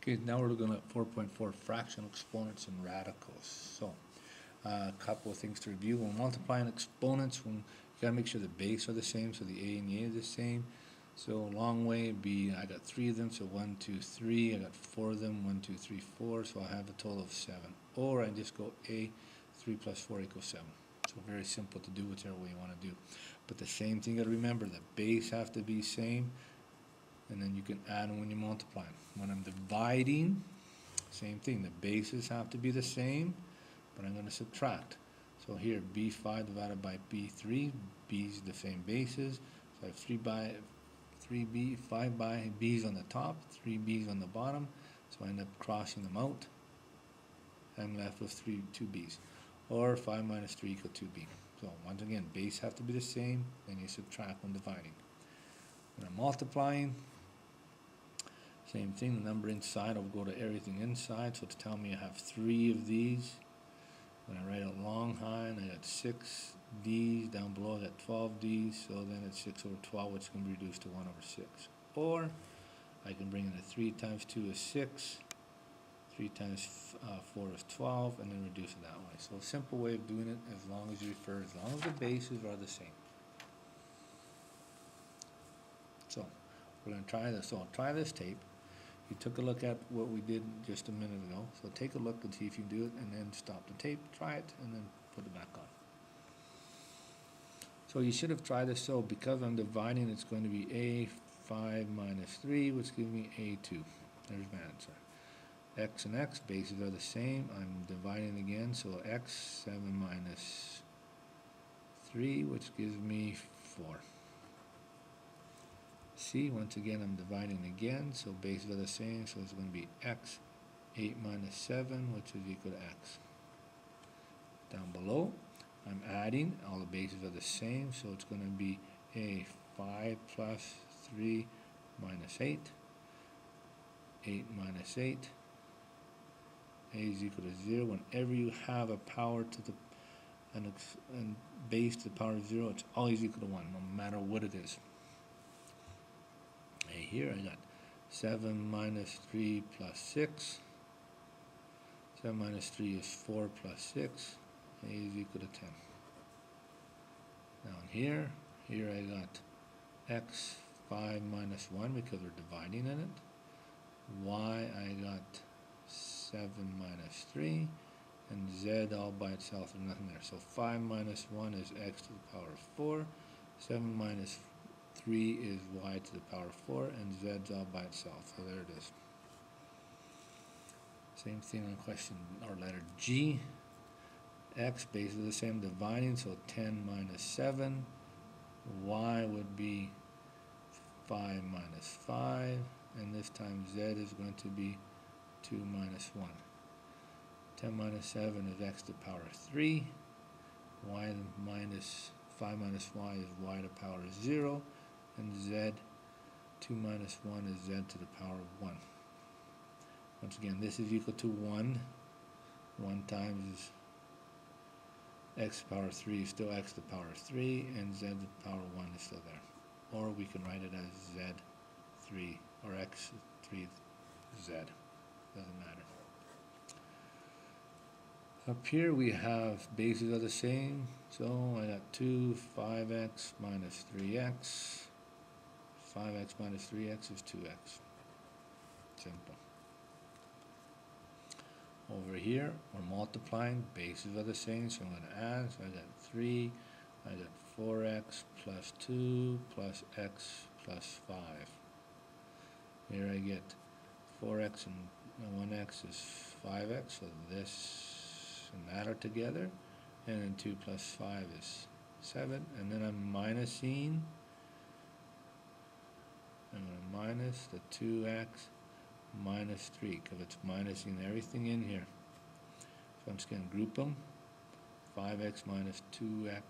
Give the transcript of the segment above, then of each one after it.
Okay, now we're looking at 4.4 fractional exponents and radicals. So, a couple of things to review. When multiplying exponents, you gotta make sure the base are the same, so the a and the a is the same. So long way would be, I got 3 of them, so 1, 2, 3. I got 4 of them, 1, 2, 3, 4. So I have a total of 7. Or I just go a 3 plus 4 equals 7. So very simple to do, whichever way you want to do. But the same thing, you gotta remember, the base have to be same. And then you can add them when you multiply them. When I'm dividing, same thing. The bases have to be the same, but I'm going to subtract. So here, b5 divided by b3. B's the same bases. So I have 3b, 5 by b's on the top, 3 b's on the bottom. So I end up crossing them out. I'm left with 2 b's. Or 5 minus 3 equals 2b. So once again, base have to be the same, and you subtract when dividing. When I'm multiplying, same thing, the number inside, I'll go to everything inside, so to tell me I have 3 of these. When I write out long hind, I got 6 D's, down below I got 12 D's, so then it's 6 over 12, which can be reduced to 1 over 6. Or, I can bring in a 3 times 2 is 6, 3 times 4 is 12, and then reduce it that way. So a simple way of doing it, as long as you refer, as long as the bases are the same. So, we're going to try this. So I'll try this tape. You took a look at what we did just a minute ago, so take a look and see if you can do it, and then stop the tape, try it, and then put it back on. So you should have tried this. So because I'm dividing, it's going to be a5 minus 3, which gives me a2. There's my answer. X and x, bases are the same. I'm dividing again, so x, 7 minus 3, which gives me 4. C, once again, I'm dividing again, so bases are the same, so it's going to be x, 8 minus 7, which is equal to x. Down below, I'm adding, all the bases are the same, so it's going to be a 5 plus 3 minus 8, 8 minus 8, a is equal to 0. Whenever you have a power to the, and base to the power of 0, it's always equal to 1, no matter what it is. Here I got 7 minus 3 plus 6. 7 minus 3 is 4 plus 6. A is equal to 10. Down here I got x 5 minus 1 because we're dividing in it. Y I got 7 minus 3. And z all by itself, there's nothing there. So 5 minus 1 is x to the power of 4. 7 minus 3 is y to the power of 4, and z's all by itself. So there it is. Same thing on question, or letter G. X, bases are the same, dividing, so 10 minus 7. Y would be 5 minus 5, and this time z is going to be 2 minus 1. 10 minus 7 is x to the power of 3. Y minus 5 minus y is y to the power of 0. And z, 2 minus 1 is z to the power of 1. Once again, this is equal to 1. 1 times x to the power of 3 is still x to the power of 3, and z to the power of 1 is still there. Or we can write it as z3, or x3z. Doesn't matter. Up here we have bases are the same, so I got 2, 5x minus 3x. 5x minus 3x is 2x. Simple. Over here, we're multiplying. Bases are the same, so I'm going to add. So I got 3. I got 4x plus 2 plus x plus 5. Here I get 4x and 1x is 5x, so this and that are together. And then 2 plus 5 is 7. And then I'm minusing. I'm going to minus the 2x minus 3, because it's minusing everything in here. So I'm just going to group them. 5x minus 2x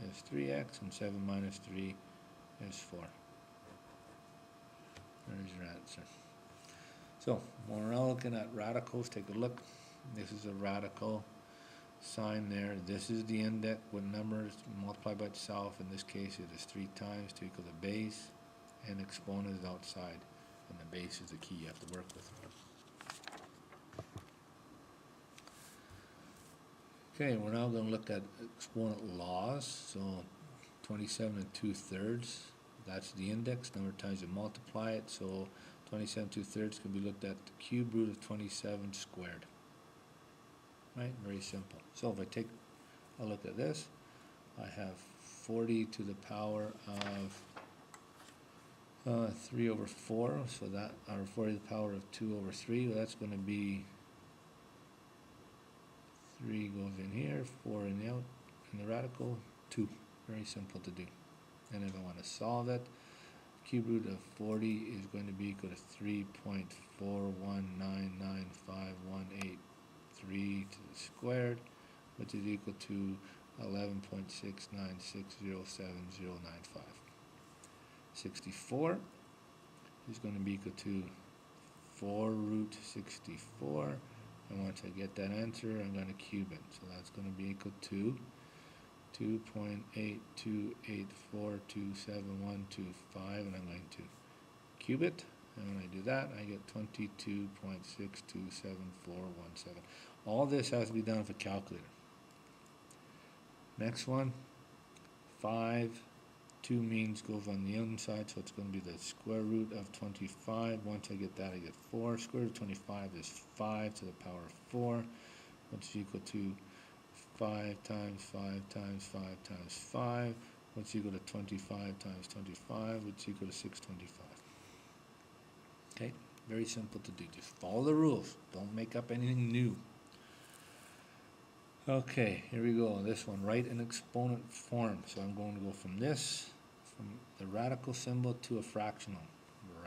is 3x, and 7 minus 3 is 4. There's your answer. So, when we're now looking at radicals, take a look. This is a radical sign there. This is the index with numbers multiplied by itself. In this case, it is 3 times to equal the base, and exponent is outside. and the base is the key you have to work with. Okay, we're now going to look at exponent laws. So 27 2/3, that's the index. Number of times you multiply it. So 27 2/3 can be looked at the cube root of 27 squared. Right, very simple. So if I take a look at this, I have 40 to the power of 3 over 4, so that, or 40 to the power of 2 over 3, well, that's going to be 3 goes in here, 4 in the radical, 2. Very simple to do. And if I want to solve it, cube root of 40 is going to be equal to 3.4199518 to the squared, which is equal to 11.69607.095. 64 is going to be equal to 4 root 64, and once I get that answer, I'm going to cube it. So that's going to be equal to 2.828427125, and I'm going to cube it. And when I do that, I get 22.627417. All this has to be done with a calculator. Next one, 5. 2 means goes on the inside, so it's going to be the square root of 25. Once I get that, I get 4. Square root of 25 is 5 to the power of 4, which is equal to 5 times 5 times 5 times 5, which is equal to 25 times 25, which is equal to 625. Okay, very simple to do. Just follow the rules. Don't make up anything new. Okay, here we go. This one, write an exponent form. So I'm going to go from this, from the radical symbol to a fractional.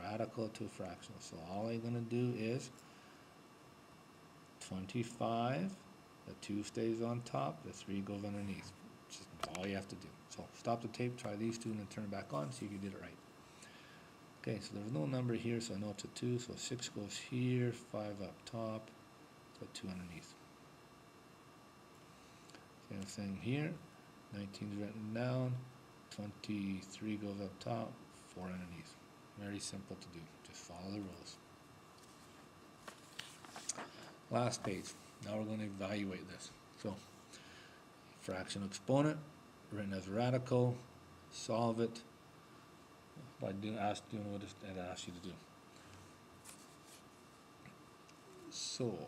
Radical to a fractional. So all I'm going to do is 25, the 2 stays on top, the 3 goes underneath. Just all you have to do. So stop the tape, try these 2, and then turn it back on, see if you did it right. Okay, so there's no number here, so I know it's a 2, so 6 goes here, 5 up top, so 2 underneath. Same thing here, 19 is written down, 23 goes up top, 4 underneath. Very simple to do, just follow the rules. Last page, now we're going to evaluate this. So, fractional exponent, written as radical, solve it. By doing what it asks you to do. So,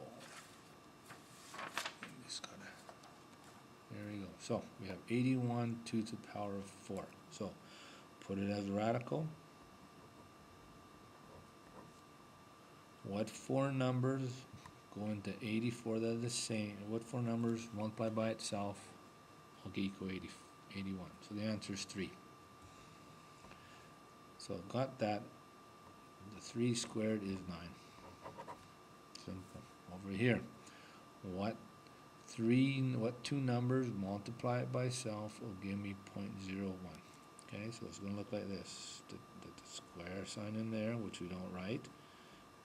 there we go. So we have 81 2 to the power of 4. So put it as a radical. What 4 numbers go into 84 that are the same? What 4 numbers multiplied by itself will equal 81? So the answer is 3. So got that. The 3 squared is 9. Simple. Over here, what 2 numbers multiplied by itself will give me 0.01. Okay, so it's going to look like this. The square sign in there, which we don't write.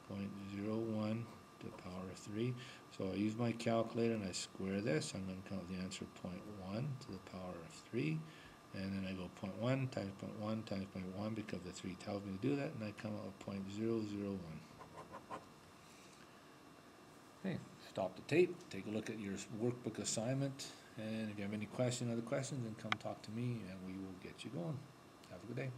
0.01 to the power of 3. So I use my calculator and I square this. I'm going to come up with the answer 0.1 to the power of 3. And then I go 0.1 times 0.1 times 0.1 because the 3 tells me to do that, and I come up with 0.001. Okay, stop the tape, take a look at your workbook assignment, and if you have any other questions, then come talk to me and we will get you going. Have a good day.